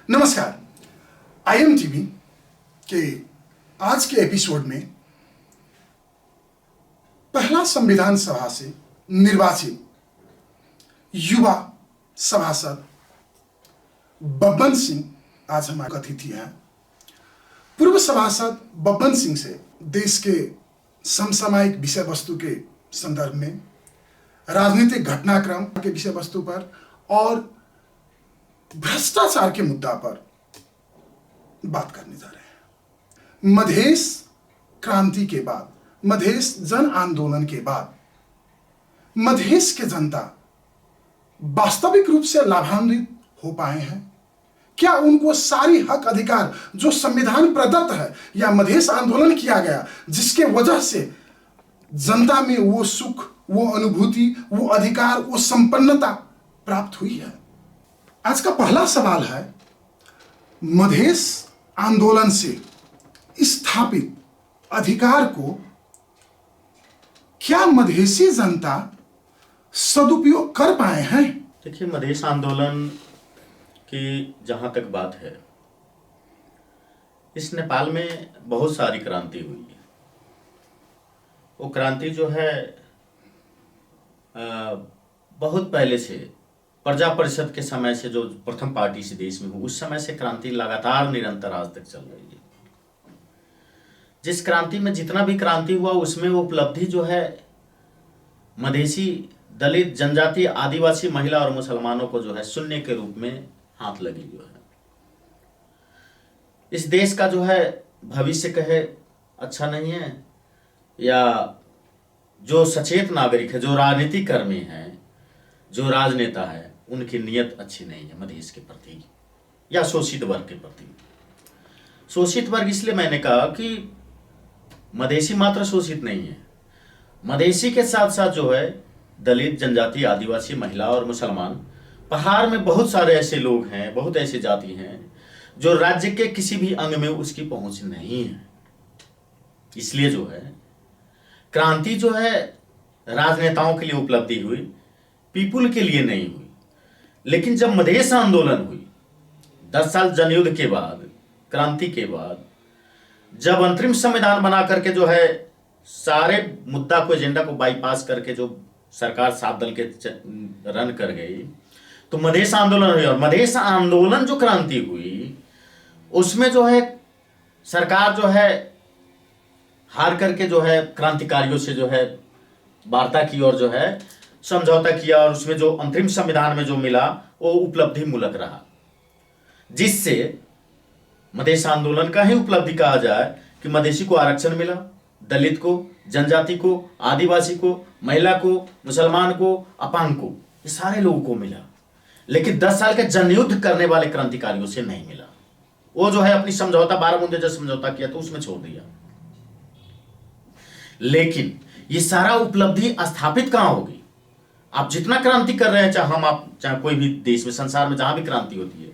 नमस्कार। आईएमटीवी के आज के एपिसोड में पहला संविधान सभा से निर्वाचित युवा सभासद बब्बन सिंह आज हमारे अतिथि हैं। पूर्व सभासद बब्बन सिंह से देश के समसामयिक विषय वस्तु के संदर्भ में, राजनीतिक घटनाक्रम के विषय वस्तु पर और भ्रष्टाचार के मुद्दा पर बात करने जा रहे हैं। मधेश क्रांति के बाद, मधेश जन आंदोलन के बाद मधेश के जनता वास्तविक रूप से लाभान्वित हो पाए हैं? क्या उनको सारी हक अधिकार जो संविधान प्रदत्त है या मधेश आंदोलन किया गया जिसके वजह से जनता में वो सुख, वो अनुभूति, वो अधिकार, वो संपन्नता प्राप्त हुई है? आज का पहला सवाल है, मधेश आंदोलन से स्थापित अधिकार को क्या मधेसी जनता सदुपयोग कर पाए हैं? देखिए, मधेश आंदोलन की जहां तक बात है, इस नेपाल में बहुत सारी क्रांति हुई है। वो क्रांति जो है बहुत पहले से, प्रजा परिषद के समय से, जो प्रथम पार्टी इस देश में हुई, उस समय से क्रांति लगातार निरंतर आज तक चल रही है। जिस क्रांति में जितना भी क्रांति हुआ उसमें वो उपलब्धि जो है मधेसी, दलित, जनजाति, आदिवासी, महिला और मुसलमानों को जो है शून्य के रूप में हाथ लगी जो है। इस देश का जो है भविष्य कहे अच्छा नहीं है, या जो सचेत नागरिक है, जो राजनीतिक कर्मी है, जो राजनेता है, उनकी नीयत अच्छी नहीं है मधेश के प्रति या शोषित वर्ग के प्रति। शोषित वर्ग इसलिए मैंने कहा कि मधेसी मात्र शोषित नहीं है, मधेसी के साथ साथ जो है दलित, जनजाति, आदिवासी, महिला और मुसलमान, पहाड़ में बहुत सारे ऐसे लोग हैं, बहुत ऐसी जाति हैं जो राज्य के किसी भी अंग में उसकी पहुंच नहीं है। इसलिए जो है क्रांति जो है राजनेताओं के लिए उपलब्धि हुई, पीपुल के लिए नहीं हुई। लेकिन जब मधेश आंदोलन हुई 10 साल जनयुद्ध के बाद, क्रांति के बाद, जब अंतरिम संविधान बना करके जो है सारे मुद्दा को, एजेंडा को बाईपास करके जो सरकार 7 दल के रन कर गई, तो मधेश आंदोलन हुई। और मधेश आंदोलन जो क्रांति हुई उसमें जो है सरकार जो है हार करके जो है क्रांतिकारियों से जो है वार्ता की और जो है समझौता किया, और उसमें जो अंतरिम संविधान में जो मिला वो उपलब्धि मूलक रहा, जिससे मधेश आंदोलन का ही उपलब्धि कहा जाए कि मधेसी को आरक्षण मिला, दलित को, जनजाति को, आदिवासी को, महिला को, मुसलमान को, अपांग को, ये सारे लोगों को मिला। लेकिन 10 साल के जनयुद्ध करने वाले क्रांतिकारियों से नहीं मिला। वो जो है अपनी समझौता 12 मुद्दे जो समझौता किया तो उसमें छोड़ दिया। लेकिन ये सारा उपलब्धि स्थापित कहां होगी? आप जितना क्रांति कर रहे हैं, चाहे कोई भी देश में, संसार में जहां भी क्रांति होती है,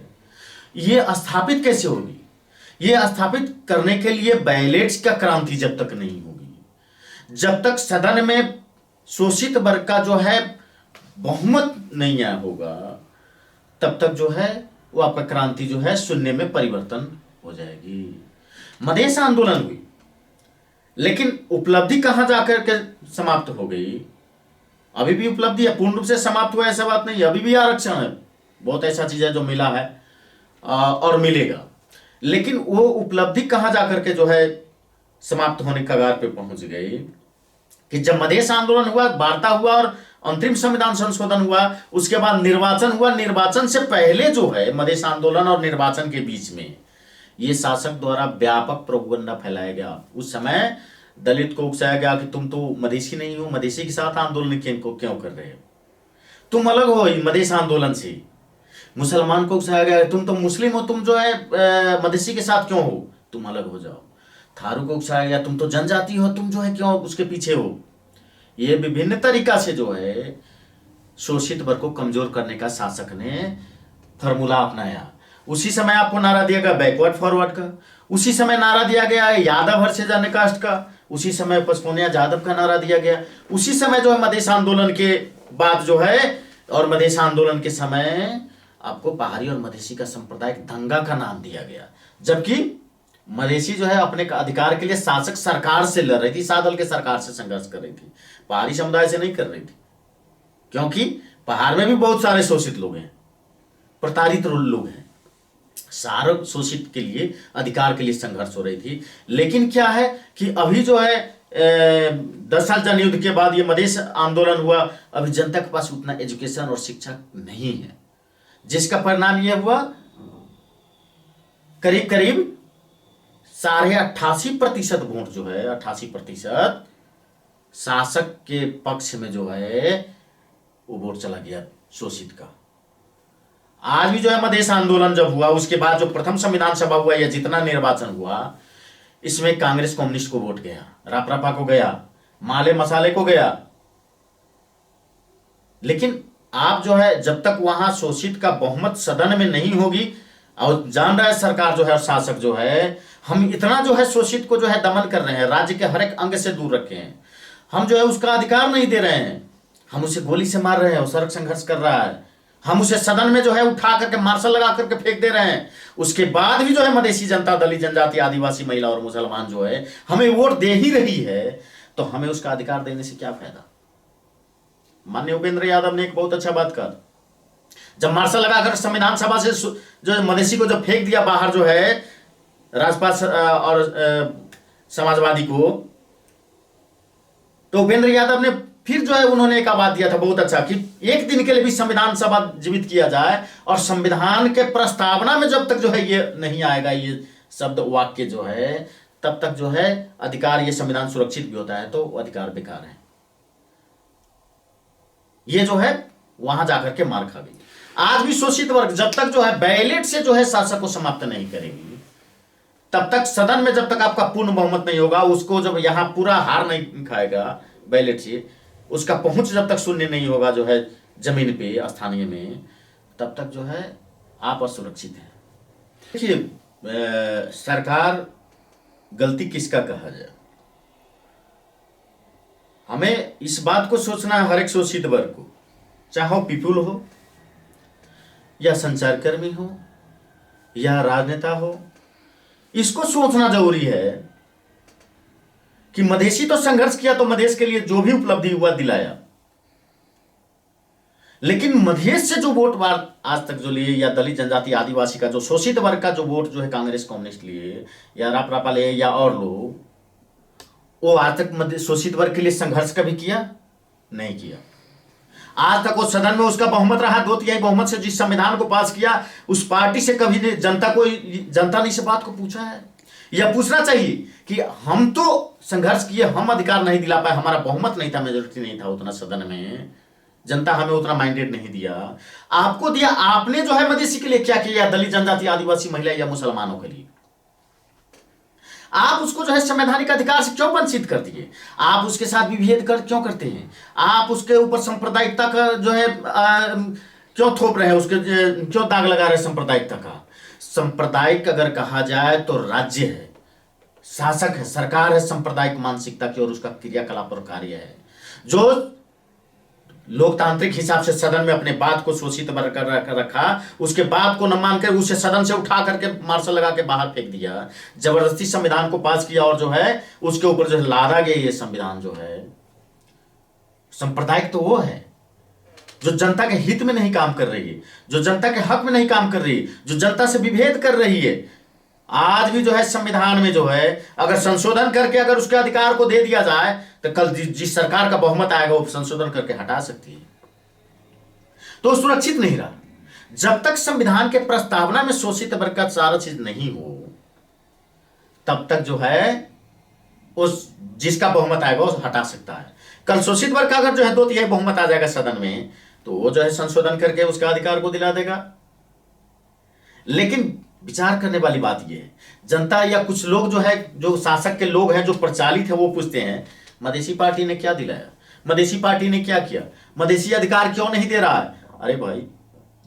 ये स्थापित कैसे होगी? ये स्थापित करने के लिए बैलेट्स का क्रांति जब तक नहीं होगी, जब तक सदन में शोषित वर्ग का जो है बहुमत नहीं आया होगा, तब तक जो है वो आपका क्रांति जो है शून्य में परिवर्तन हो जाएगी। मधेश आंदोलन हुई, लेकिन उपलब्धि कहां जाकर के समाप्त हो गई? अभी भी उपलब्धि है, पूर्ण रूप से समाप्त हुआ ऐसा बात नहीं है, अभी भी आरक्षण है, बहुत ऐसा चीज है जो मिला है और मिलेगा। लेकिन वो उपलब्धि कहां जाकर के जो है समाप्त होने कगार पे पहुंच गई कि जब मधेश आंदोलन हुआ, वार्ता हुआ और अंतरिम संविधान संशोधन हुआ, उसके बाद निर्वाचन हुआ। निर्वाचन से पहले जो है मधेश आंदोलन और निर्वाचन के बीच में ये शासक द्वारा व्यापक प्रोपगंडा फैलाया गया। उस समय दलित को उकसाया गया कि तुम तो मधेसी नहीं हो, मधेसी के साथ आंदोलन क्यों कर रहे हो, तुम अलग हो मधेश आंदोलन से। मुसलमान को उकसाया गया, तुम तो मुस्लिम हो, तुम जो है मधेसी के साथ क्यों हो, तुम अलग हो जाओ। थारू को उकसाया गया, तुम तो जनजाति हो, तुम जो है क्यों उसके पीछे हो। ये विभिन्न तरीका से जो है शोषित वर्ग को कमजोर करने का शासक ने फॉर्मूला अपनाया। उसी समय आपको नारा दिया गया बैकवर्ड फॉरवर्ड का, उसी समय नारा दिया गया यादव हर्षे जन कास्ट का, उसी समय पचपौनिया जादव का नारा दिया गया, उसी समय जो है मधेश आंदोलन के बाद जो है और मधेश आंदोलन के समय आपको पहाड़ी और मधेसी का सांप्रदायिक दंगा का नाम दिया गया, जबकि मधेसी जो है अपने अधिकार के लिए शासक सरकार से लड़ रही थी, सादल के सरकार से संघर्ष कर रही थी, पहाड़ी समुदाय से नहीं कर रही थी, क्योंकि पहाड़ में भी बहुत सारे शोषित लोग हैं, प्रताड़ित लोग हैं, सारे शोषित के लिए अधिकार के लिए संघर्ष हो रही थी। लेकिन क्या है कि अभी जो है 10 साल जन युद्ध के बाद ये मधेश आंदोलन हुआ, अभी जनता के पास उतना एजुकेशन और शिक्षा नहीं है, जिसका परिणाम यह हुआ करीब करीब 88% वोट जो है 88% शासक के पक्ष में जो है वो वोट चला गया शोषित का। आज भी जो है मधेश आंदोलन जब हुआ, उसके बाद जो प्रथम संविधान सभा हुआ या जितना निर्वाचन हुआ, इसमें कांग्रेस कम्युनिस्ट को वोट गया, रापरापा को गया, माले मसाले को गया। लेकिन आप जो है जब तक वहां शोषित का बहुमत सदन में नहीं होगी, और जान रहा है सरकार जो है और शासक जो है, हम इतना जो है शोषित को जो है दमन कर रहे हैं, राज्य के हर एक अंग से दूर रखे हैं, हम जो है उसका अधिकार नहीं दे रहे हैं, हम उसे गोली से मार रहे हैं, वो सड़क संघर्ष कर रहा है, हम उसे सदन में जो है उठा करके मार्शल लगा करके फेंक दे रहे हैं। उसके बाद भी जो है मधेसी जनता, दलित जनजाति, आदिवासी, महिला और मुसलमान जो है हमें वोट दे ही रही है, तो हमें उसका अधिकार देने से क्या फायदा। माननीय उपेंद्र यादव ने एक बहुत अच्छा बात कहा, जब मार्शल लगाकर संविधान सभा से जो मधेसी को जब फेंक दिया बाहर जो है राजपा और समाजवादी को, तो उपेंद्र यादव ने फिर जो है उन्होंने एक आवाज दिया था बहुत अच्छा कि एक दिन के लिए भी संविधान सभा जीवित किया जाए, और संविधान के प्रस्तावना में जब तक जो है ये नहीं आएगा, ये शब्द वाक्य जो है, तब तक जो है अधिकार, ये संविधान सुरक्षित भी होता है तो अधिकार बेकार है। ये जो है वहां जाकर के मार खा गई। आज भी शोषित वर्ग जब तक जो है बैलेट से जो है शासक को समाप्त नहीं करेगी, तब तक सदन में जब तक आपका पूर्ण बहुमत नहीं होगा, उसको जब यहां पूरा हार नहीं खाएगा बैलेट से, उसका पहुंच जब तक शून्य नहीं होगा जो है जमीन पे स्थानीय में, तब तक जो है आप असुरक्षित हैं। देखिए सरकार गलती किसका कहा जाए, हमें इस बात को सोचना है हर एक शोषित वर्ग को, चाहे वो पीपुल हो या संचारकर्मी हो या राजनेता हो, इसको सोचना जरूरी है कि मधेसी तो संघर्ष किया, तो मधेश के लिए जो भी उपलब्धि हुआ दिलाया, लेकिन मधेश से जो वोट आज तक जो लिए, या दलित जनजाति आदिवासी का जो शोषित वर्ग का जो वोट जो है कांग्रेस कम्युनिस्ट लिए या रापरापा लिए या और लोग, वो आज तक शोषित वर्ग के लिए संघर्ष कभी किया नहीं किया। आज तक वो सदन में उसका बहुमत रहा, 2/3 बहुमत से जिस संविधान को पास किया, उस पार्टी से कभी जनता ने इस बात को पूछा है या पूछना चाहिए कि हम तो संघर्ष किए, हम अधिकार नहीं दिला पाए, हमारा बहुमत नहीं था, मेजोरिटी नहीं था उतना सदन में, जनता हमें उतना माइंडेड नहीं दिया, आपको दिया, आपने जो है मधेसी के लिए क्या किया, दलित जनजाति आदिवासी महिला या मुसलमानों के लिए, आप उसको जो है संवैधानिक अधिकार से क्यों वंचित कर दिए, आप उसके साथ विभेद क्यों करते हैं, आप उसके ऊपर सांप्रदायिकता का जो है क्यों थोप रहे हैं, उसके क्यों दाग लगा रहे हैं सांप्रदायिकता का। सांप्रदायिक अगर कहा जाए तो राज्य है, शासक है, सरकार है सांप्रदायिक मानसिकता की, और उसका क्रियाकलाप और कार्य है, जो लोकतांत्रिक हिसाब से सदन में अपने बात को शोषित कर रखा, उसके बात को न मानकर उसे सदन से उठा करके मार्शल लगा के बाहर फेंक दिया, जबरदस्ती संविधान को पास किया, और जो है उसके ऊपर जो है लादा गया ये संविधान जो है। सांप्रदायिक तो वो है जो जनता के हित में नहीं काम कर रही है, जो जनता के हक में नहीं काम कर रही है, जो जनता से विभेद कर रही है। आज भी जो है संविधान में जो है अगर संशोधन करके अगर उसके अधिकार को दे दिया जाए, तो कल जिस सरकार का बहुमत आएगा वो संशोधन करके हटा सकती है, तो सुरक्षित नहीं रहा। जब तक संविधान के प्रस्तावना में शोषित वर्ग का सारा चीज नहीं हो, तब तक जो है उस जिसका बहुमत आएगा वो हटा सकता है। कल शोषित वर्ग का अगर जो है 2/3 बहुमत आ जाएगा सदन में, तो वो जो है संशोधन करके उसका अधिकार को दिला देगा। लेकिन विचार करने वाली बात यह है, जनता या कुछ लोग जो है, जो शासक के लोग हैं, जो प्रचालित है, वो पूछते हैं मधेसी पार्टी ने क्या दिलाया, मधेसी पार्टी ने क्या किया, मधेसी अधिकार क्यों नहीं दे रहा है। अरे भाई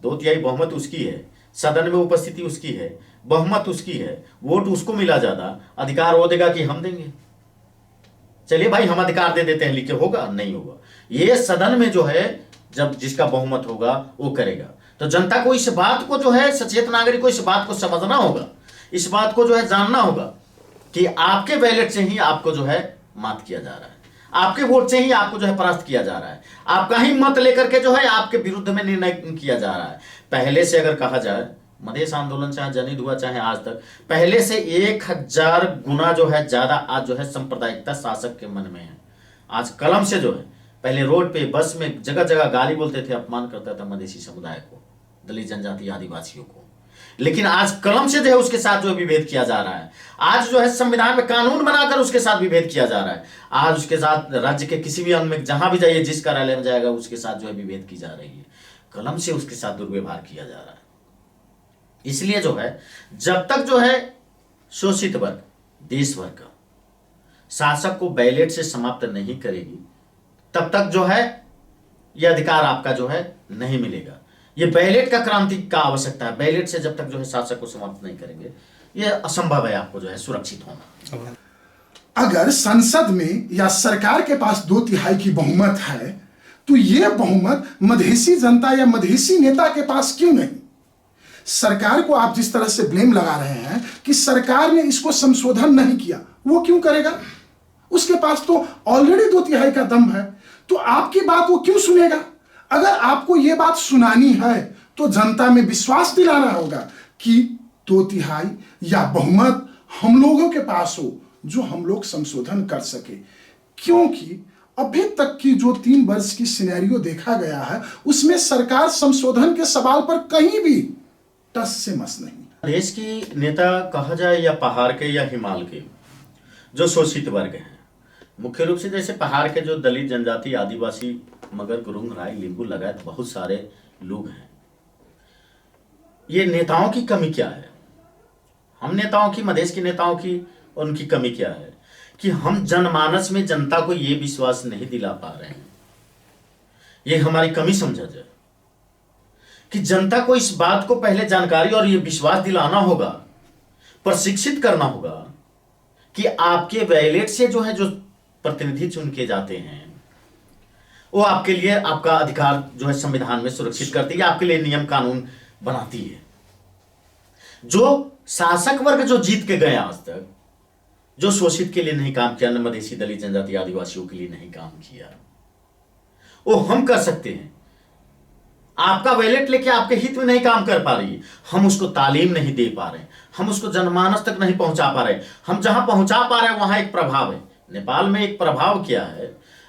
2/3 बहुमत उसकी है, सदन में उपस्थिति उसकी है, बहुमत उसकी है, वोट उसको मिला ज्यादा, अधिकार वो देगा कि हम देंगे। चलिए भाई हम अधिकार दे देते हैं, लिखे होगा नहीं होगा, ये सदन में जो है जब जिसका बहुमत होगा वो करेगा। तो जनता को इस बात को जो है, सचेत नागरिक को इस बात को समझना होगा, इस बात को जो है जानना होगा कि आपके बैलेट से ही आपको जो है मात किया जा रहा है, आपके वोट से ही आपको जो है परास्त किया जा रहा है, आपका ही मत लेकर के जो है आपके विरुद्ध में निर्णय किया जा रहा है। पहले से अगर कहा जाए, मधेश आंदोलन चाहे जनहित हुआ चाहे आज तक, पहले से 1000 गुना जो है ज्यादा आज जो है सांप्रदायिकता शासक के मन में है। आज कलम से जो है, पहले रोड पे बस में जगह जगह गाली बोलते थे, अपमान करता था मधेसी समुदाय को, दलित जनजाति आदिवासियों को, लेकिन आज कलम से जो है उसके साथ जो है विभेद किया जा रहा है। आज जो है संविधान में कानून बनाकर उसके साथ विभेद किया जा रहा है। आज उसके साथ राज्य के किसी भी अंग में जहां भी जाइए, जिस कार्यालय में जाएगा उसके साथ जो है विभेद की जा रही है, कलम से उसके साथ दुर्व्यवहार किया जा रहा है। इसलिए जो है जब तक जो है शोषित वर्ग, देश भर का शासक को बैलेट से समाप्त नहीं करेगी, तब तक जो है यह अधिकार आपका जो है नहीं मिलेगा। ये बैलेट का क्रांति का आवश्यकता है। बैलेट से जब तक जो है शासक को समाप्त नहीं करेंगे, यह असंभव है आपको जो है सुरक्षित होना। अगर संसद में या सरकार के पास 2/3 की बहुमत है, तो यह बहुमत मधेसी जनता या मधेसी नेता के पास क्यों नहीं? सरकार को आप जिस तरह से ब्लेम लगा रहे हैं कि सरकार ने इसको संशोधन नहीं किया, वो क्यों करेगा? उसके पास तो ऑलरेडी 2/3 का दम है, तो आपकी बात वो क्यों सुनेगा? अगर आपको यह बात सुनानी है तो जनता में विश्वास दिलाना होगा कि 2/3 या बहुमत हम लोगों के पास हो, जो हम लोग संशोधन कर सके। क्योंकि अभी तक की जो 3 वर्ष की सिनेरियो देखा गया है, उसमें सरकार संशोधन के सवाल पर कहीं भी टस से मस नहीं। देश की नेता कहा जाए या पहाड़ के या हिमालय के जो शोषित वर्ग हैं, मुख्य रूप से जैसे पहाड़ के जो दलित जनजाति आदिवासी मगर गुरुंग राय लिंबू लगायत बहुत सारे लोग हैं, ये नेताओं की कमी क्या है? हम नेताओं की, मधेश के नेताओं की, उनकी कमी क्या है कि हम जनमानस में जनता को ये विश्वास नहीं दिला पा रहे हैं। ये हमारी कमी समझा जाए कि जनता को इस बात को पहले जानकारी और ये विश्वास दिलाना होगा, प्रशिक्षित करना होगा कि आपके बैलेट से जो है जो प्रतिनिधि चुन के जाते हैं, वो आपके लिए आपका अधिकार जो है संविधान में सुरक्षित करती है, आपके लिए नियम कानून बनाती है। जो शासक वर्ग जो जीत के गए आज तक, जो शोषित के लिए नहीं काम किया, न मधेसी दलित जनजाति आदिवासियों के लिए नहीं काम किया, वो हम कर सकते हैं। आपका बैलेट लेके आपके हित में नहीं काम कर पा रही है, हम उसको तालीम नहीं दे पा रहे, हम उसको जनमानस तक नहीं पहुंचा पा रहे। हम जहां पहुंचा पा रहे हैं वहां एक प्रभाव है। नेपाल में एक प्रभाव क्या है,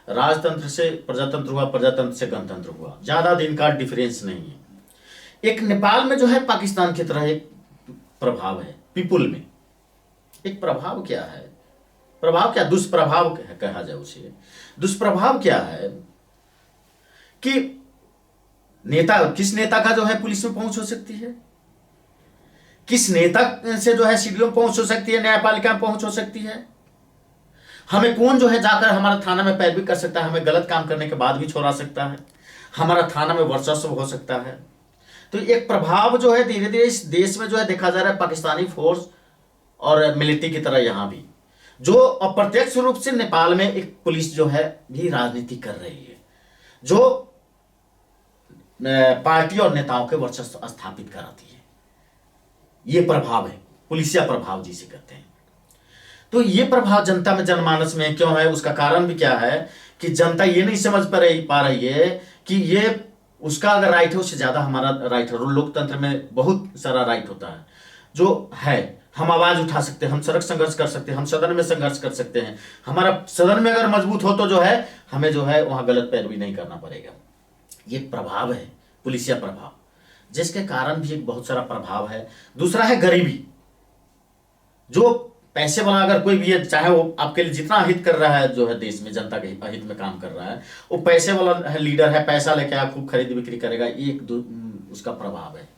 राजतंत्र से प्रजातंत्र हुआ, प्रजातंत्र से गणतंत्र हुआ, ज्यादा दिन का डिफरेंस नहीं है। एक नेपाल में जो है पाकिस्तान की तरह एक प्रभाव है, पीपुल में एक प्रभाव क्या है, प्रभाव क्या, दुष्प्रभाव कहा जाए उसे। दुष्प्रभाव क्या है कि नेता, किस नेता का जो है पुलिस में पहुंच हो सकती है, किस नेता से जो है सीडीओ में पहुंच हो सकती है, न्यायपालिका में पहुंच हो सकती है। हमें कौन जो है जाकर हमारा थाना में पैरवी कर सकता है, हमें गलत काम करने के बाद भी छोड़ा सकता है, हमारा थाना में वर्चस्व हो सकता है। तो एक प्रभाव जो है धीरे धीरे इस देश में जो है देखा जा रहा है, पाकिस्तानी फोर्स और मिलिट्री की तरह यहां भी, जो अप्रत्यक्ष रूप से नेपाल में एक पुलिस जो है भी राजनीति कर रही है, जो पार्टी और नेताओं के वर्चस्व स्थापित कराती है। ये प्रभाव है, पुलिसिया प्रभाव जिसे कहते हैं। तो ये प्रभाव जनता में, जनमानस में क्यों है, उसका कारण भी क्या है कि जनता ये नहीं समझ पा रही है कि ये उसका अगर राइट है उससे ज्यादा हमारा राइट है। लोकतंत्र में बहुत सारा राइट होता है जो है, हम आवाज उठा सकते हैं, हम सड़क संघर्ष कर सकते हैं, हम सदन में संघर्ष कर सकते हैं। हमारा सदन में अगर मजबूत हो तो जो है हमें जो है वहां गलत पैरवी नहीं करना पड़ेगा। ये प्रभाव है, पुलिसिया प्रभाव, जिसके कारण भी एक बहुत सारा प्रभाव है। दूसरा है गरीबी। जो पैसे वाला अगर कोई भी है, चाहे वो आपके लिए जितना हित कर रहा है, जो है देश में जनता के हित में काम कर रहा है, वो पैसे वाला लीडर है, पैसा लेके आया खूब खरीद बिक्री करेगा, एक उसका प्रभाव है।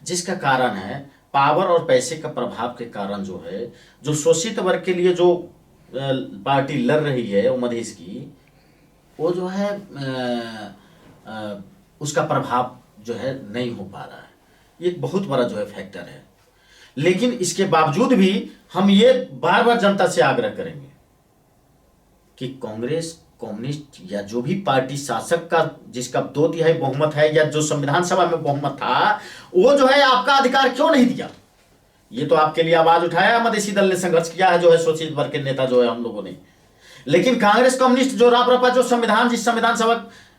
जिसका कारण है पावर और पैसे का प्रभाव के कारण जो है, जो शोषित वर्ग के लिए जो पार्टी लड़ रही है वो मधेश की, वो जो है उसका प्रभाव जो है नहीं हो पा रहा है। ये एक बहुत बड़ा जो है फैक्टर है। लेकिन इसके बावजूद भी हम ये बार बार जनता से आग्रह करेंगे कि कांग्रेस कम्युनिस्ट या जो भी पार्टी शासक का जिसका 2/3 बहुमत है या जो संविधान सभा में बहुमत था, वो जो है आपका अधिकार क्यों नहीं दिया? ये तो आपके लिए आवाज उठाया, मधेसी दल ने संघर्ष किया है, जो है शोषित वर्ग के नेता जो है हम लोगों ने। लेकिन कांग्रेस कम्युनिस्ट जो रापरापा जो संविधान जिस संविधान सभा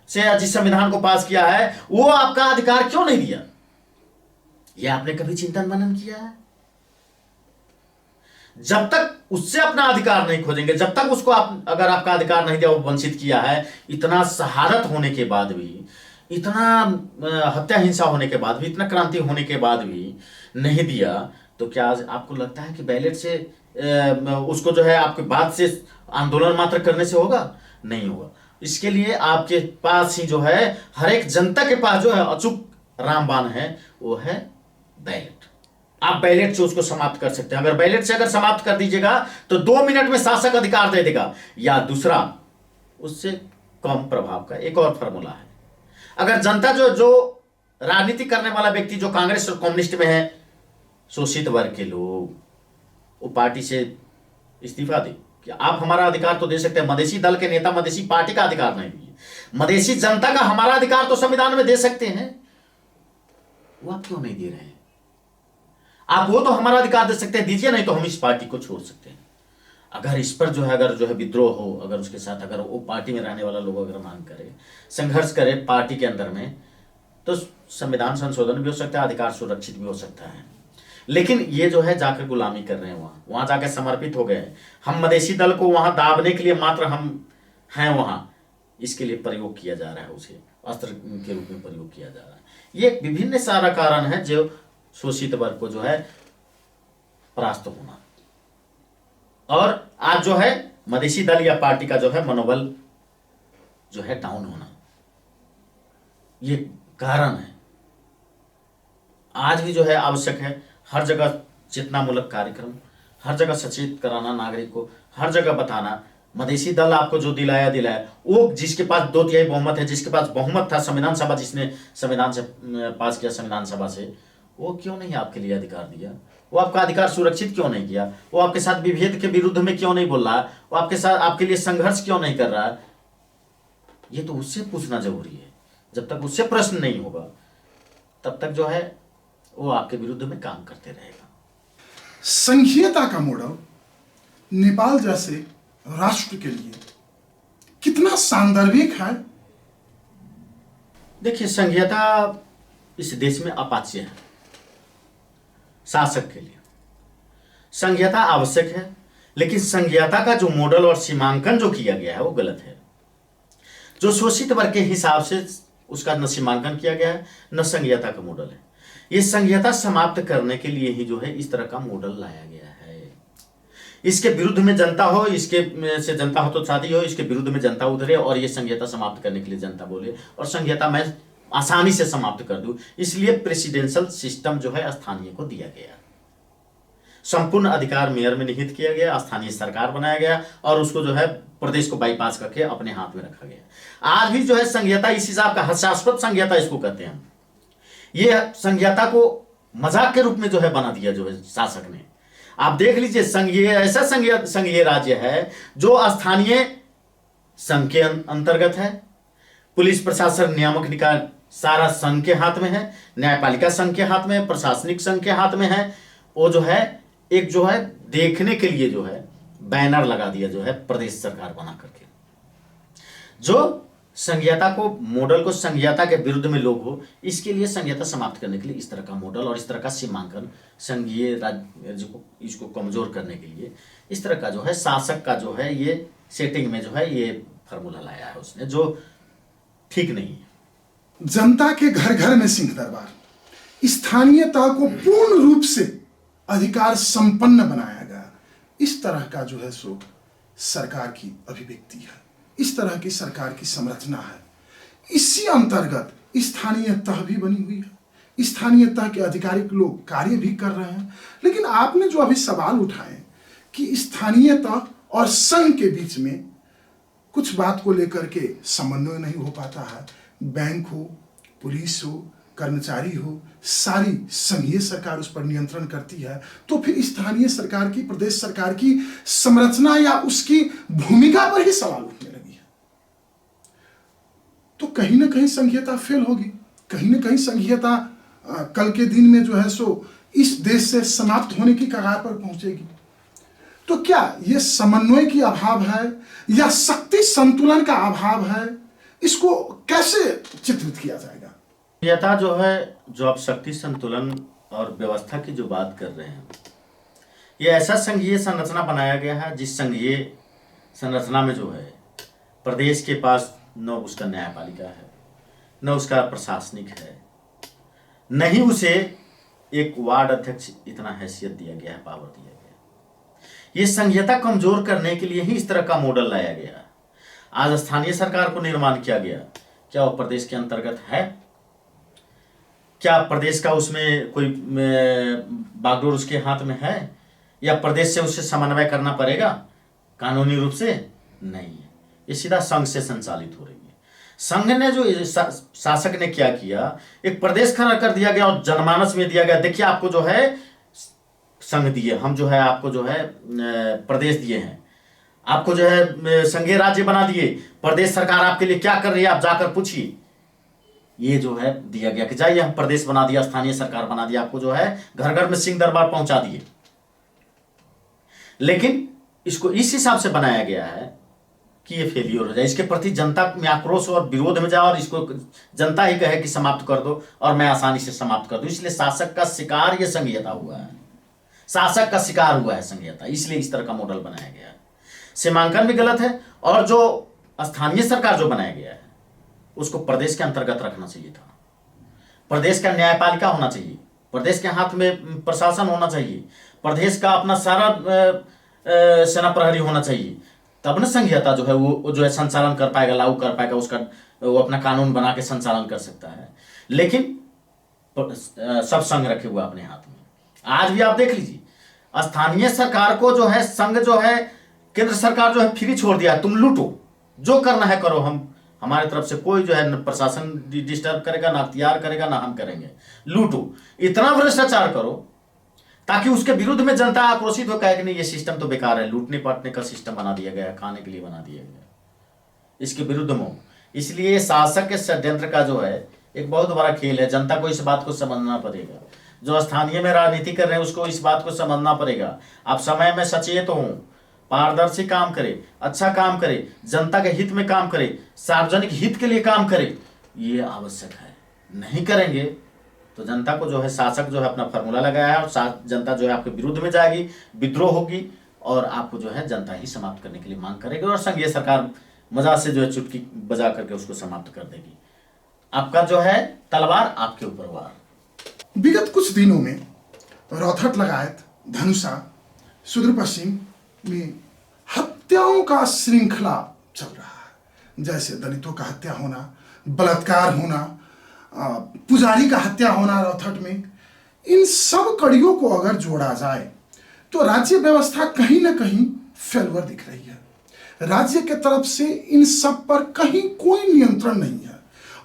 से जिस संविधान को पास किया है, वो आपका अधिकार क्यों नहीं दिया? यह आपने कभी चिंतन मनन किया है? जब तक उससे अपना अधिकार नहीं खोजेंगे, जब तक उसको अगर आपका अधिकार नहीं दिया, वो वंचित किया है, इतना शहादत होने के बाद भी, इतना हत्या हिंसा होने के बाद भी, इतना क्रांति होने के बाद भी नहीं दिया, तो क्या आपको लगता है कि बैलेट से उसको जो है आपके बाद से आंदोलन मात्र करने से होगा? नहीं होगा। इसके लिए आपके पास ही जो है हर एक जनता के पास जो है अचूक रामबाण है, वो है बैलेट। आप बैलेट से उसको समाप्त कर सकते हैं। अगर बैलेट से अगर समाप्त कर दीजिएगा तो 2 मिनट में शासक अधिकार दे देगा। या दूसरा, उससे कम प्रभाव का एक और फॉर्मूला है, अगर जनता जो राजनीति करने वाला व्यक्ति जो कांग्रेस और कम्युनिस्ट में है, शोषित वर्ग के लोग, वो पार्टी से इस्तीफा दे कि आप हमारा अधिकार तो दे सकते हैं। मधेसी दल के नेता मधेसी पार्टी का अधिकार नहीं दिए, मधेसी जनता का हमारा अधिकार तो संविधान में दे सकते हैं, वो आप क्यों नहीं दे रहे हैं? आप वो तो हमारा अधिकार दे सकते हैं, दीजिए, नहीं तो हम इस पार्टी को छोड़ सकते हैं। अगर इस पर जो है विद्रोह हो, अगर उसके साथ अगर वो पार्टी में रहने वाला लोग अगर मांग करे, संघर्ष करे पार्टी के अंदर में, तो संविधान संशोधन भी हो सकता है, अधिकार सुरक्षित भी हो सकता है। लेकिन ये जो है जाकर गुलामी कर रहे हैं, वहां जाकर समर्पित हो गए हैं। हम मधेसी दल को वहां दाबने के लिए मात्र हम हैं वहां, इसके लिए प्रयोग किया जा रहा है, उसे अस्त्र के रूप में प्रयोग किया जा रहा है। ये विभिन्न सारा कारण है जो शोषित वर्ग को जो है परास्त होना, और आज जो है मधेसी दल या पार्टी का जो है मनोबल जो है डाउन होना, ये कारण है। आज भी जो है आवश्यक है हर जगह चेतनामूलक कार्यक्रम, हर जगह सचेत कराना नागरिक को, हर जगह बताना। मधेसी दल आपको जो दिलाया, वो जिसके पास 2/3 बहुमत है, जिसके पास बहुमत था संविधान सभा, जिसने संविधान से पास किया संविधान सभा से, वो क्यों नहीं आपके लिए अधिकार दिया? वो आपका अधिकार सुरक्षित क्यों नहीं किया? वो आपके साथ विभेद के विरुद्ध में क्यों नहीं बोल रहा? वो आपके साथ आपके लिए संघर्ष क्यों नहीं कर रहा? ये तो उससे पूछना जरूरी है। जब तक उससे प्रश्न नहीं होगा, तब तक जो है वो आपके विरुद्ध में काम करते रहेगा। संघीयता का मॉडल नेपाल जैसे राष्ट्र के लिए कितना सांदर्भिक है? देखिए, संघीयता इस देश में अपाच्य है। शासक के लिए संघीयता आवश्यक है, लेकिन संघीयता का जो मॉडल और सीमांकन जो किया गया है वो गलत है। जो शोषित वर्ग के हिसाब से उसका न सीमांकन किया गया है, न संघीयता का मॉडल है। ये संघीयता समाप्त करने के लिए ही जो है इस तरह का मॉडल लाया गया है। इसके विरुद्ध में जनता हो, इसके से जनता हो तो शादी हो, इसके विरुद्ध में जनता उतरे और ये संघीयता समाप्त करने के लिए जनता बोले और संघीयता मैं आसानी से समाप्त कर दूं। इसलिए प्रेसिडेंशियल सिस्टम जो है स्थानीय को दिया गया, संपूर्ण अधिकार मेयर में निहित किया गया, स्थानीय सरकार बनाया गया और उसको जो है प्रदेश को बाईपास करके अपने हाथ में रखा गया। आज भी जो है संघीयता इस हिसाब का हास्यास्पद संघीयता इसको कहते हैं। ये संघीयता को मजाक के रूप में जो है बना दिया जो है शासक ने। आप देख लीजिए, संघीय ऐसा संघीय राज्य है जो स्थानीय संघ के अंतर्गत है, पुलिस प्रशासन नियामक निकाय सारा संघ के हाथ में है, न्यायपालिका संघ के हाथ में है, प्रशासनिक संघ के हाथ में है। वो जो है एक जो है देखने के लिए जो है बैनर लगा दिया जो है प्रदेश सरकार बना करके, जो संघीयता को मॉडल को संघीयता के विरुद्ध में लोग हो, इसके लिए संघीयता समाप्त करने के लिए इस तरह का मॉडल और इस तरह का सीमांकन संघीय राज्य को इसको कमजोर करने के लिए इस तरह का जो है शासक का जो है ये सेटिंग में जो है ये फार्मूला लाया है उसने, जो ठीक नहीं है। जनता के घर घर में सिंह दरबार, स्थानीयता को पूर्ण रूप से अधिकार संपन्न बनाया गया, इस तरह का जो है सो सरकार की अभिव्यक्ति है, इस तरह की सरकार की संरचना है। इसी अंतर्गत स्थानीय तह भी बनी हुई है, स्थानीय तह के आधिकारिक लोग कार्य भी कर रहे हैं। लेकिन आपने जो अभी सवाल उठाए कि स्थानीय तह और संघ के बीच में कुछ बात को लेकर के समन्वय नहीं हो पाता है, बैंक हो, पुलिस हो, कर्मचारी हो, सारी संघीय सरकार उस पर नियंत्रण करती है, तो फिर स्थानीय सरकार की, प्रदेश सरकार की संरचना या उसकी भूमिका पर ही सवाल उठने लगी है। तो कहीं ना कहीं संघीयता फेल होगी, कहीं ना कहीं संघीयता कल के दिन में जो है सो इस देश से समाप्त होने की कगार पर पहुंचेगी। तो क्या ये समन्वय की अभाव है या शक्ति संतुलन का अभाव है? इसको कैसे चित्रित किया जाएगा? संघीयता जो है, जो आप शक्ति संतुलन और व्यवस्था की जो बात कर रहे हैं, ये ऐसा संघीय संरचना बनाया गया है जिस संघीय संरचना में जो है प्रदेश के पास न उसका न्यायपालिका है, न उसका प्रशासनिक है, न ही उसे एक वार्ड अध्यक्ष इतना हैसियत दिया गया है, पावर दिया गया है। ये संघीयता कमजोर करने के लिए ही इस तरह का मॉडल लाया गया। आज स्थानीय सरकार को निर्माण किया गया, क्या वो प्रदेश के अंतर्गत है? क्या प्रदेश का उसमें कोई बागडोर उसके हाथ में है, या प्रदेश से उससे समन्वय करना पड़ेगा कानूनी रूप से? नहीं है, ये सीधा संघ से संचालित हो रही है। संघ ने जो शासक ने क्या किया, एक प्रदेश खड़ा कर दिया गया और जनमानस में दिया गया, देखिए आपको जो है संघ दिए, हम जो है आपको जो है प्रदेश दिए हैं, आपको जो है संघीय राज्य बना दिए, प्रदेश सरकार आपके लिए क्या कर रही है आप जाकर पूछिए। ये जो है दिया गया कि जाइए हम प्रदेश बना दिया, स्थानीय सरकार बना दिया, आपको जो है घर घर में सिंह दरबार पहुंचा दिए। लेकिन इसको इस हिसाब से बनाया गया है कि ये फेलियर हो जाए, इसके प्रति जनता में आक्रोश और विरोध में जाए और इसको जनता ही कहे कि समाप्त कर दो और मैं आसानी से समाप्त कर दूं। इसलिए शासक का शिकार ये संघीयता हुआ है, शासक का शिकार हुआ है संघीयता, इसलिए इस तरह का मॉडल बनाया गया है। सीमांकन भी गलत है, और जो स्थानीय सरकार जो बनाया गया है उसको प्रदेश के अंतर्गत रखना चाहिए था। प्रदेश का न्यायपालिका होना चाहिए, प्रदेश के हाथ में प्रशासन होना चाहिए, प्रदेश का अपना सारा सेना प्रहरी होना चाहिए, तब न संघीयता जो है वो जो है संचालन कर पाएगा, लागू कर पाएगा, उसका वो अपना कानून बना के संचालन कर सकता है। लेकिन सब संघ रखे हुए अपने हाथ में। आज भी आप देख लीजिए, स्थानीय सरकार को जो है संघ जो है, केंद्र सरकार जो है फ्री छोड़ दिया, तुम लूटो, जो करना है करो, हम हमारे तरफ से कोई जो है न प्रशासन डिस्टर्ब करेगा, ना अख्तियार करेगा, ना हम करेंगे, लूटो, इतना भ्रष्टाचार करो ताकि उसके विरुद्ध में जनता आक्रोशित हो, कहे कि नहीं ये सिस्टम तो बेकार है, लूटने पाटने का सिस्टम बना दिया गया, खाने के लिए बना दिया गया, इसके विरुद्ध में। इसलिए शासक के षड्यंत्र का जो है एक बहुत बड़ा खेल है, जनता को इस बात को समझना पड़ेगा, जो स्थानीय में राजनीति कर रहे हैं उसको इस बात को समझना पड़ेगा। आप समय में सचेत हों, पारदर्शी काम करे, अच्छा काम करे, जनता के हित में काम करे, सार्वजनिक हित के लिए काम करे, ये आवश्यक है। नहीं करेंगे तो जनता को जो है शासक जो है अपना फॉर्मूला लगाया है और जनता जो है आपके विरुद्ध में जाएगी, विद्रोह होगी और आपको जो है जनता ही समाप्त करने के लिए मांग करेगी और संघीय सरकार मजा से जो है चुटकी बजा करके उसको समाप्त कर देगी। आपका जो है तलवार आपके ऊपर वार। विगत कुछ दिनों में रौथट लगायत धनुषा सुदूर पश्चिम में हत्याओं का श्रृंखला चल रहा है। जैसे दलितों का हत्या होना, बलात्कार होना, पुजारी का हत्या होना रौथट में, इन सब कड़ियों को अगर जोड़ा जाए तो राज्य व्यवस्था कहीं ना कहीं फेलवर दिख रही है। राज्य के तरफ से इन सब पर कहीं कोई नियंत्रण नहीं है।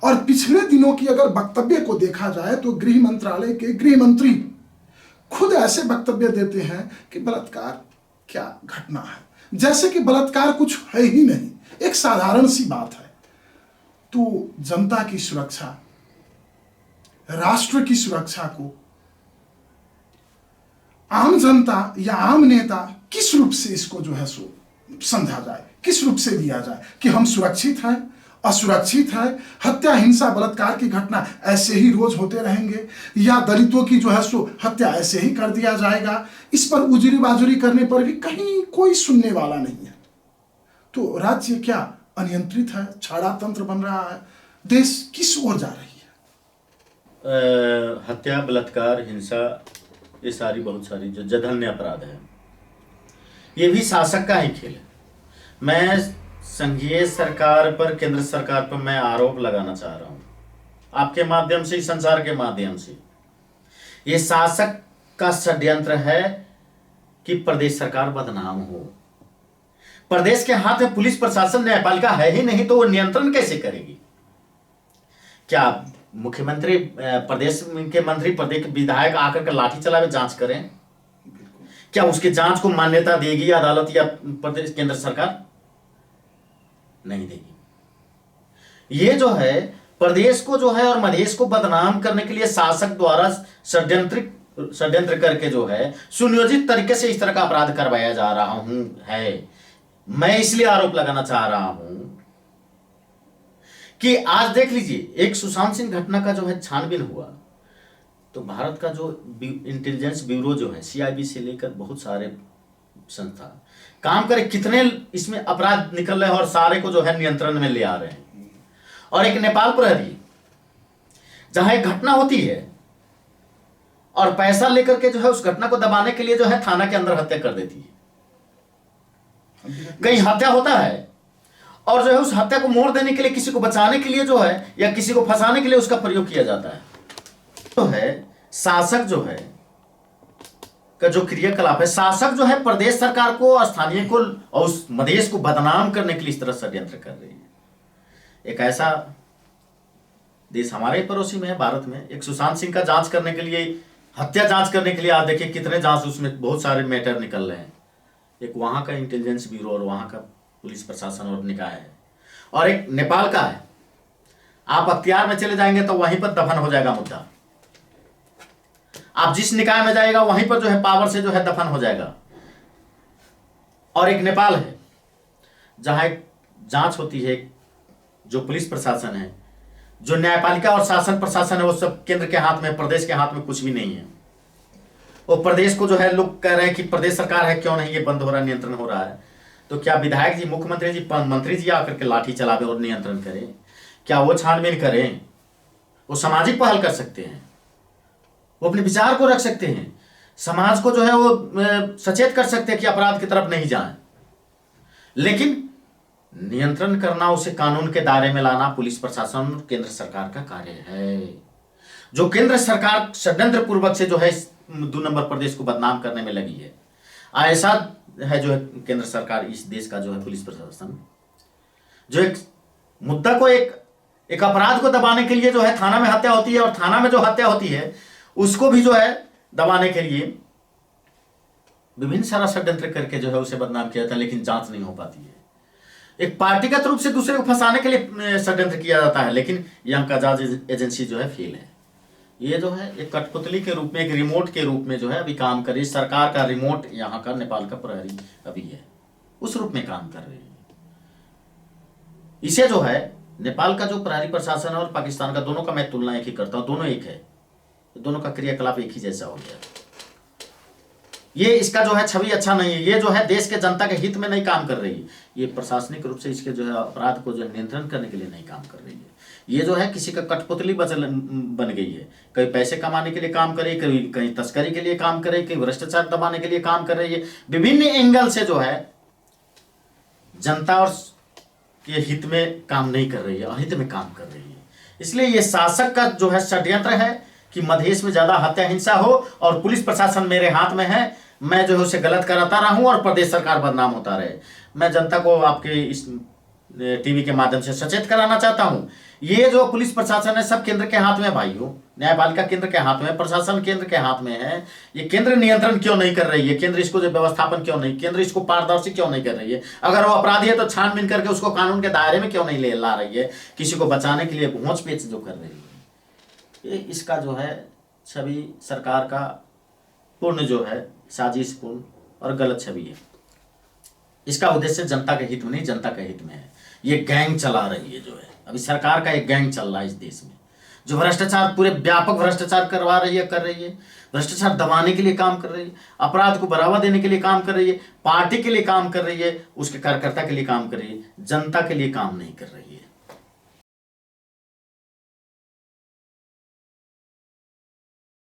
और पिछले दिनों की अगर वक्तव्य को देखा जाए तो गृह मंत्रालय के गृह मंत्री खुद ऐसे वक्तव्य देते हैं कि बलात्कार क्या घटना है, जैसे कि बलात्कार कुछ है ही नहीं, एक साधारण सी बात है। तो जनता की सुरक्षा, राष्ट्र की सुरक्षा को आम जनता या आम नेता किस रूप से इसको जो है सो समझा जाए, किस रूप से दिया जाए कि हम सुरक्षित हैं, असुरक्षित है, हत्या हिंसा बलात्कार की घटना ऐसे ही रोज होते रहेंगे, या दलितों की जो है सो हत्या ऐसे ही कर दिया जाएगा। इस पर उजरी बाजुरी करने पर भी कहीं कोई सुनने वाला नहीं है। तो राज्य क्या अनियंत्रित है, छाड़ा तंत्र बन रहा है, देश किस ओर जा रही है? हत्या, बलात्कार, हिंसा, ये सारी बहुत सारी जो जघन्य अपराध है, ये भी शासक का ही खेल है। मैं संघीय सरकार पर, केंद्र सरकार पर मैं आरोप लगाना चाह रहा हूं आपके माध्यम से, संसार के माध्यम से। ये शासक का षड्यंत्र है कि प्रदेश सरकार बदनाम हो। प्रदेश के हाथ में पुलिस प्रशासन न्यायपालिका है ही नहीं, तो वो नियंत्रण कैसे करेगी? क्या मुख्यमंत्री, प्रदेश के मंत्री, प्रदेश के विधायक आकर के लाठी चलावे जांच करें? क्या उसके जांच को मान्यता देगी अदालत या प्रदेश केंद्र सरकार? नहीं देगी। ये जो है प्रदेश को जो है और मधेश को बदनाम करने के लिए शासक द्वारा षड्यंत्र करके जो है सुनियोजित तरीके से इस तरह का अपराध करवाया जा रहा हूं है। मैं इसलिए आरोप लगाना चाह रहा हूं कि आज देख लीजिए, एक सुशांत सिंह घटना का जो है छानबीन हुआ तो भारत का जो इंटेलिजेंस ब्यूरो जो है CIB से लेकर बहुत सारे संस्था काम करे, कितने इसमें अपराध निकल रहे हैं और सारे को जो है नियंत्रण में ले आ रहे हैं। और एक नेपाल प्रहरी जहां एक घटना होती है और पैसा लेकर के जो है उस घटना को दबाने के लिए जो है थाना के अंदर हत्या कर देती है। कहीं हत्या होता है और जो है उस हत्या को मोड़ देने के लिए, किसी को बचाने के लिए जो है या किसी को फंसाने के लिए उसका प्रयोग किया जाता है। तो है शासक जो है का जो क्रियाकलाप है, शासक जो है प्रदेश सरकार को, स्थानीय को और उस मधेश को बदनाम करने के लिए इस तरह षड्यंत्र कर रही है। एक ऐसा देश हमारे पड़ोसी में है, भारत में, एक सुशांत सिंह का जांच करने के लिए, हत्या जांच करने के लिए आप देखिए कितने जांच, उसमें बहुत सारे मैटर निकल रहे हैं। एक वहां का इंटेलिजेंस ब्यूरो और वहां का पुलिस प्रशासन और निकाय है, और एक नेपाल का है। आप अख्तियार में चले जाएंगे तो वहीं पर दफन हो जाएगा मुद्दा। आप जिस निकाय में जाएगा वहीं पर जो है पावर से जो है दफन हो जाएगा। और एक नेपाल है जहां एक जांच होती है, जो पुलिस प्रशासन है, जो न्यायपालिका और शासन प्रशासन है, वो सब केंद्र के हाथ में, प्रदेश के हाथ में कुछ भी नहीं है। वो प्रदेश को जो है लोग कह रहे हैं कि प्रदेश सरकार है, क्यों नहीं ये बंद हो रहा, नियंत्रण हो रहा है। तो क्या विधायक जी, मुख्यमंत्री जी, मंत्री जी आकर के लाठी चलावे और नियंत्रण करें? क्या वो छानबीन करें? वो सामाजिक पहल कर सकते हैं, वो अपने विचार को रख सकते हैं, समाज को जो है वो सचेत कर सकते हैं कि अपराध की तरफ नहीं जाएं। लेकिन नियंत्रण करना, उसे कानून के दायरे में लाना पुलिस प्रशासन, केंद्र सरकार का कार्य है। जो केंद्र सरकार षड्यंत्र पूर्वक से जो है 2 नंबर प्रदेश को बदनाम करने में लगी है, ऐसा है जो है केंद्र सरकार, इस देश का जो है पुलिस प्रशासन, जो एक मुद्दा को, एक अपराध को दबाने के लिए जो है थाना में हत्या होती है, और थाना में जो हत्या होती है उसको भी जो है दबाने के लिए विभिन्न सारा षड्यंत्र करके जो है उसे बदनाम किया जाता है, लेकिन जांच नहीं हो पाती है। एक पार्टीगत रूप से दूसरे को फंसाने के लिए षड्यंत्र किया जाता है, लेकिन यहाँ का जांच एजेंसी जो है फेल है। ये जो है एक कठपुतली के रूप में, एक रिमोट के रूप में जो है अभी काम कर रही है। सरकार का रिमोट यहाँ का नेपाल का प्रहरी अभी है, उस रूप में काम कर रही है। इसे जो है नेपाल का जो प्रहरी प्रशासन और पाकिस्तान का, दोनों का मैं तुलना एक ही करता हूँ, दोनों एक है, दोनों का क्रियाकलाप एक ही जैसा हो गया। ये इसका जो है छवि अच्छा नहीं है। ये जो है देश के जनता के हित में नहीं काम कर रही है। ये प्रशासनिक रूप से इसके जो है अपराध को जो नियंत्रण करने के लिए नहीं काम कर रही है। ये जो है किसी का कठपुतली बन गई है। कहीं पैसे कमाने के लिए काम करे, कहीं तस्करी के लिए काम करे, कहीं भ्रष्टाचार दबाने के लिए काम कर रही है। विभिन्न एंगल से जो है जनता और के हित में काम नहीं कर रही है, अहित में काम कर रही है। इसलिए ये शासक का जो है षड्यंत्र है कि मधेश में ज्यादा हत्या हिंसा हो और पुलिस प्रशासन मेरे हाथ में है, मैं जो है उसे गलत कराता रहूं और प्रदेश सरकार बदनाम होता रहे। मैं जनता को आपके इस टीवी के माध्यम से सचेत कराना चाहता हूं, ये जो पुलिस प्रशासन है सब केंद्र के हाथ में भाइयों। न्यायपालिका केंद्र के हाथ में, प्रशासन केंद्र के हाथ में है। ये केंद्र नियंत्रण क्यों नहीं कर रही है? केंद्र इसको जो व्यवस्थापन क्यों नहीं, केंद्र इसको पारदर्शी क्यों नहीं कर रही है? अगर वो अपराधी है तो छानबीन करके उसको कानून के दायरे में क्यों नहीं ले ला रही है? किसी को बचाने के लिए घोंच पेच जो कर रही है, ये इसका जो है छवि सरकार का पूर्ण जो है साजिशपूर्ण और गलत छवि है। इसका उद्देश्य जनता के हित में नहीं, जनता के हित में है। ये गैंग चला रही है, जो है अभी सरकार का एक गैंग चल रहा है इस देश में, जो भ्रष्टाचार, पूरे व्यापक भ्रष्टाचार करवा रही है, कर रही है। भ्रष्टाचार दबाने के लिए काम कर रही है, अपराध को बढ़ावा देने के लिए काम कर रही है, पार्टी के लिए काम कर रही है, उसके कार्यकर्ता के लिए काम कर रही है, जनता के लिए काम नहीं कर रही है।